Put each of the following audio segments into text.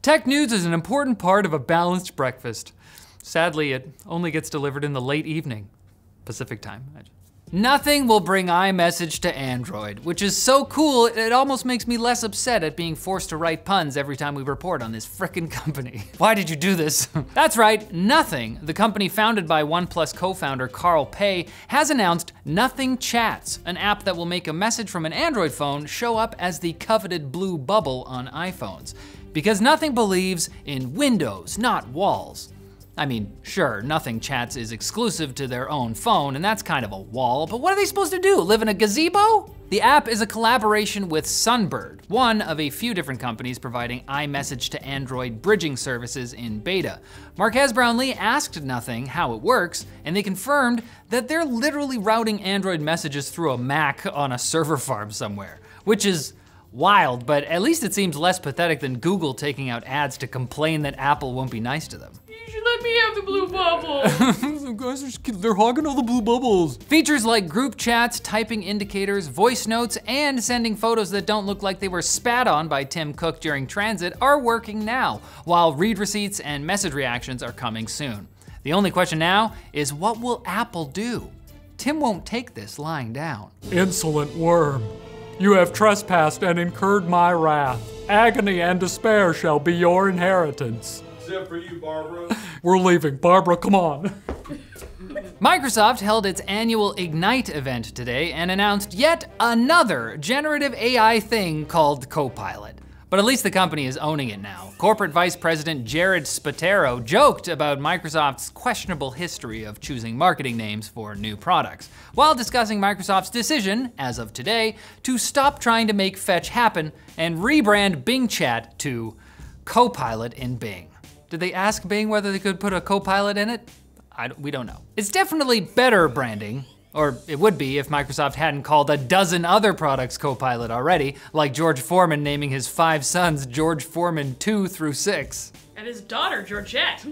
Tech news is an important part of a balanced breakfast. Sadly, it only gets delivered in the late evening, Pacific time. Nothing will bring iMessage to Android, which is so cool, it almost makes me less upset at being forced to write puns every time we report on this frickin' company. Why did you do this? That's right, Nothing, the company founded by OnePlus co-founder Carl Pei, has announced Nothing Chats, an app that will make a message from an Android phone show up as the coveted blue bubble on iPhones. Because Nothing believes in windows, not walls. I mean, sure, Nothing Chats is exclusive to their own phone, and that's kind of a wall, but what are they supposed to do, live in a gazebo? The app is a collaboration with Sunbird, one of a few different companies providing iMessage to Android bridging services in beta. Marques Brownlee asked Nothing how it works, and they confirmed that they're literally routing Android messages through a Mac on a server farm somewhere, which is wild, but at least it seems less pathetic than Google taking out ads to complain that Apple won't be nice to them. You should let me have the blue bubble. Guys, they're hogging all the blue bubbles. Features like group chats, typing indicators, voice notes, and sending photos that don't look like they were spat on by Tim Cook during transit are working now, while read receipts and message reactions are coming soon. The only question now is, what will Apple do? Tim won't take this lying down. Insolent worm, you have trespassed and incurred my wrath. Agony and despair shall be your inheritance. Except for you, Barbara. We're leaving. Barbara, come on. Microsoft held its annual Ignite event today and announced yet another generative AI thing called Copilot. But at least the company is owning it now. Corporate Vice President Jared Spataro joked about Microsoft's questionable history of choosing marketing names for new products, while discussing Microsoft's decision, as of today, to stop trying to make Fetch happen and rebrand Bing Chat to Copilot in Bing. Did they ask Bing whether they could put a Copilot in it? We don't know. It's definitely better branding. Or it would be if Microsoft hadn't called a dozen other products Copilot already, like George Foreman naming his 5 sons George Foreman 2 through 6. And his daughter, Georgette.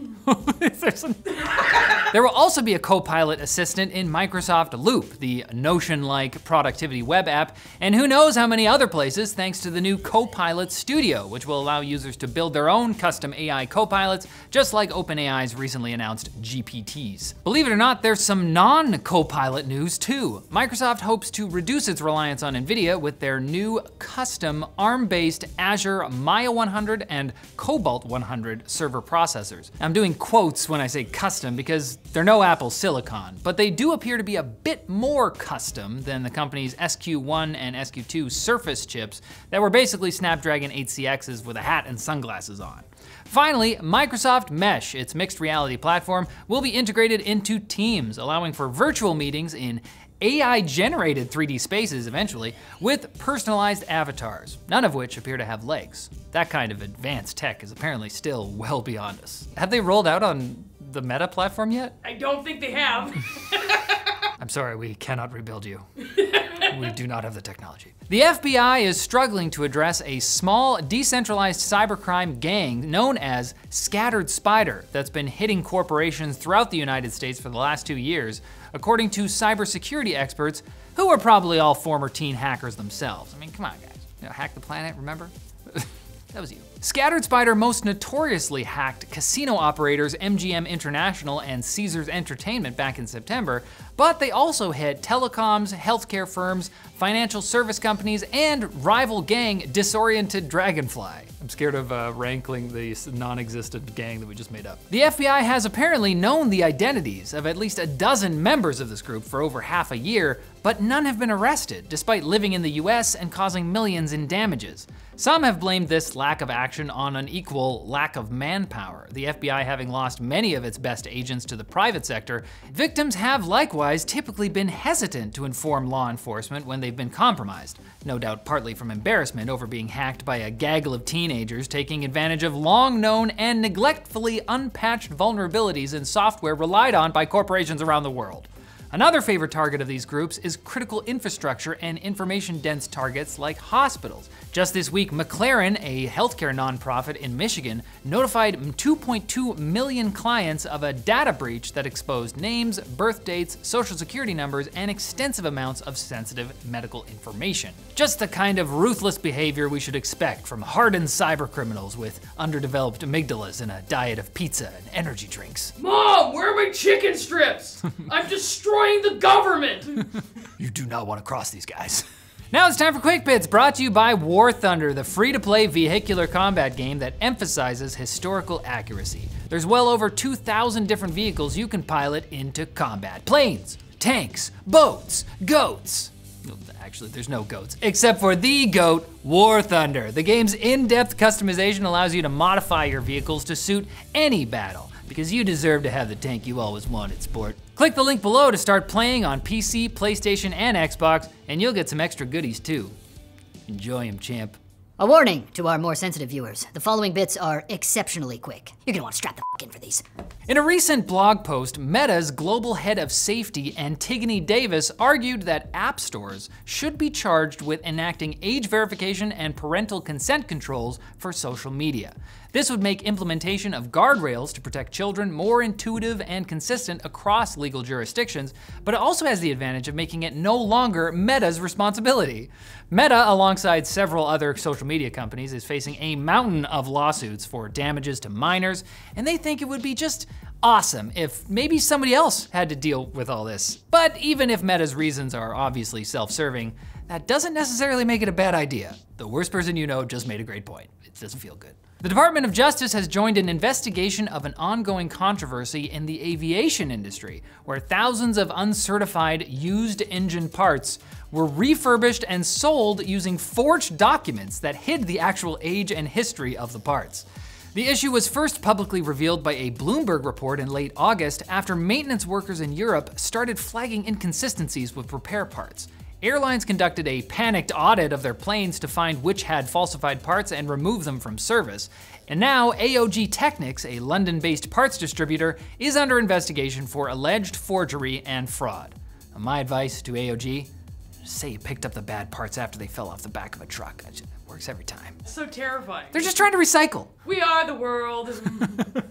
There will also be a Copilot assistant in Microsoft Loop, the Notion-like productivity web app, and who knows how many other places thanks to the new Copilot Studio, which will allow users to build their own custom AI copilots, just like OpenAI's recently announced GPTs. Believe it or not, there's some non-Copilot news too. Microsoft hopes to reduce its reliance on NVIDIA with their new custom ARM-based Azure Maya 100 and Cobalt 100 server processors. I'm doing quotes when I say custom because they're no Apple silicon, but they do appear to be a bit more custom than the company's SQ1 and SQ2 Surface chips that were basically Snapdragon 8CXs with a hat and sunglasses on. Finally, Microsoft Mesh, its mixed reality platform, will be integrated into Teams, allowing for virtual meetings in AI-generated 3D spaces eventually, with personalized avatars, none of which appear to have legs. That kind of advanced tech is apparently still well beyond us. Have they rolled out on the Meta platform yet? I don't think they have. I'm sorry, we cannot rebuild you. We do not have the technology. The FBI is struggling to address a small, decentralized cybercrime gang known as Scattered Spider that's been hitting corporations throughout the United States for the last 2 years, according to cybersecurity experts who are probably all former teen hackers themselves. I mean, come on, guys. You know, hack the planet, remember? That was you. Scattered Spider most notoriously hacked casino operators MGM International and Caesars Entertainment back in September, but they also hit telecoms, healthcare firms, financial service companies, and rival gang Disoriented Dragonfly. I'm scared of rankling the non-existent gang that we just made up. The FBI has apparently known the identities of at least a dozen members of this group for over half a year, but none have been arrested, despite living in the US and causing millions in damages. Some have blamed this lack of action on an equal lack of manpower, the FBI having lost many of its best agents to the private sector. Victims have likewise typically been hesitant to inform law enforcement when they've been compromised, no doubt partly from embarrassment over being hacked by a gaggle of teenagers taking advantage of long-known and neglectfully unpatched vulnerabilities in software relied on by corporations around the world. Another favorite target of these groups is critical infrastructure and information-dense targets like hospitals. Just this week, McLaren, a healthcare nonprofit in Michigan, notified 2.2 million clients of a data breach that exposed names, birth dates, social security numbers, and extensive amounts of sensitive medical information. Just the kind of ruthless behavior we should expect from hardened cybercriminals with underdeveloped amygdalas and a diet of pizza and energy drinks. Mom, where are my chicken strips? I'm destroying the government. You do not want to cross these guys. Now it's time for Quick Bits, brought to you by War Thunder, the free-to-play vehicular combat game that emphasizes historical accuracy. There's well over 2,000 different vehicles you can pilot into combat. Planes, tanks, boats, goats. Actually, there's no goats, except for the GOAT, War Thunder. The game's in-depth customization allows you to modify your vehicles to suit any battle, because you deserve to have the tank you always wanted, sport. Click the link below to start playing on PC, PlayStation, and Xbox, and you'll get some extra goodies too. Enjoy 'em, champ. A warning to our more sensitive viewers. The following bits are exceptionally quick. You're gonna want to strap the in for these. In a recent blog post, Meta's global head of safety, Antigone Davis, argued that app stores should be charged with enacting age verification and parental consent controls for social media. This would make implementation of guardrails to protect children more intuitive and consistent across legal jurisdictions, but it also has the advantage of making it no longer Meta's responsibility. Meta, alongside several other social media companies, is facing a mountain of lawsuits for damages to minors, and they think it would be just awesome if maybe somebody else had to deal with all this. But even if Meta's reasons are obviously self-serving, that doesn't necessarily make it a bad idea. The worst person you know just made a great point. It doesn't feel good. The Department of Justice has joined an investigation of an ongoing controversy in the aviation industry, where thousands of uncertified used engine parts were refurbished and sold using forged documents that hid the actual age and history of the parts. The issue was first publicly revealed by a Bloomberg report in late August after maintenance workers in Europe started flagging inconsistencies with repair parts. Airlines conducted a panicked audit of their planes to find which had falsified parts and remove them from service. And now AOG Technics, a London-based parts distributor, is under investigation for alleged forgery and fraud. Now, my advice to AOG, say you picked up the bad parts after they fell off the back of a truck. It works every time. So terrifying. They're just trying to recycle. We are the world.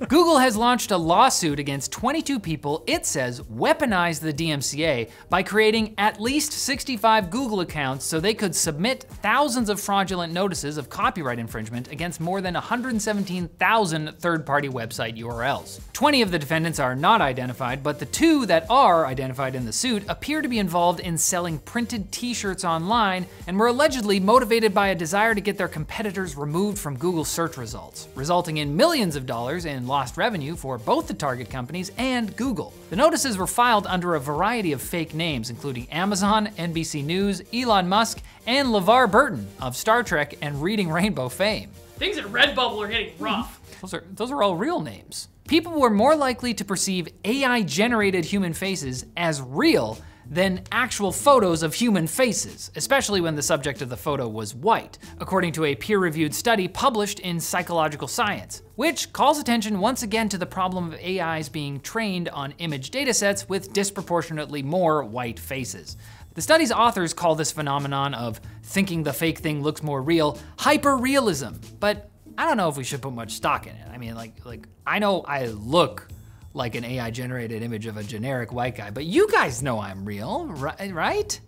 Google has launched a lawsuit against 22 people it says weaponized the DMCA by creating at least 65 Google accounts so they could submit thousands of fraudulent notices of copyright infringement against more than 117,000 third-party website URLs. 20 of the defendants are not identified, but the 2 that are identified in the suit appear to be involved in selling printed t-shirts online and were allegedly motivated by a desire to get their competitors removed from Google search results, resulting in millions of dollars in lost revenue for both the target companies and Google. The notices were filed under a variety of fake names, including Amazon, NBC News, Elon Musk, and LeVar Burton of Star Trek and Reading Rainbow fame. Things at Redbubble are getting rough. Those are all real names. People were more likely to perceive AI-generated human faces as real than actual photos of human faces, especially when the subject of the photo was white, according to a peer-reviewed study published in Psychological Science, which calls attention once again to the problem of AIs being trained on image datasets with disproportionately more white faces. The study's authors call this phenomenon of thinking the fake thing looks more real hyperrealism, but I don't know if we should put much stock in it. I mean, like I know I look like an AI-generated image of a generic white guy, but you guys know I'm real, right?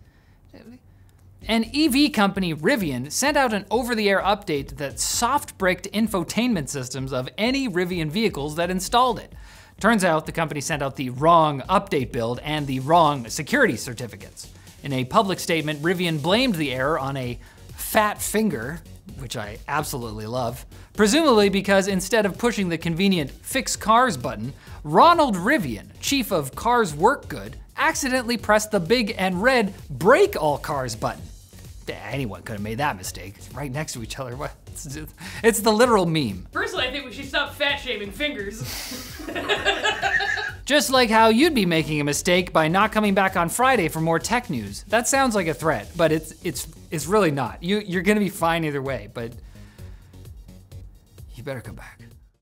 An EV company, Rivian, sent out an over-the-air update that soft-bricked infotainment systems of any Rivian vehicles that installed it. Turns out the company sent out the wrong update build and the wrong security certificates. In a public statement, Rivian blamed the error on a fat finger, which I absolutely love, presumably because instead of pushing the convenient Fix Cars button, Ronald Rivian, chief of Cars Work Good, accidentally pressed the big and red Break All Cars button. Anyone could have made that mistake. It's right next to each other. It's the literal meme. Personally, I think we should stop fat-shaming fingers. Just like how you'd be making a mistake by not coming back on Friday for more tech news. That sounds like a threat, but it's really not. You're gonna be fine either way, but you better come back.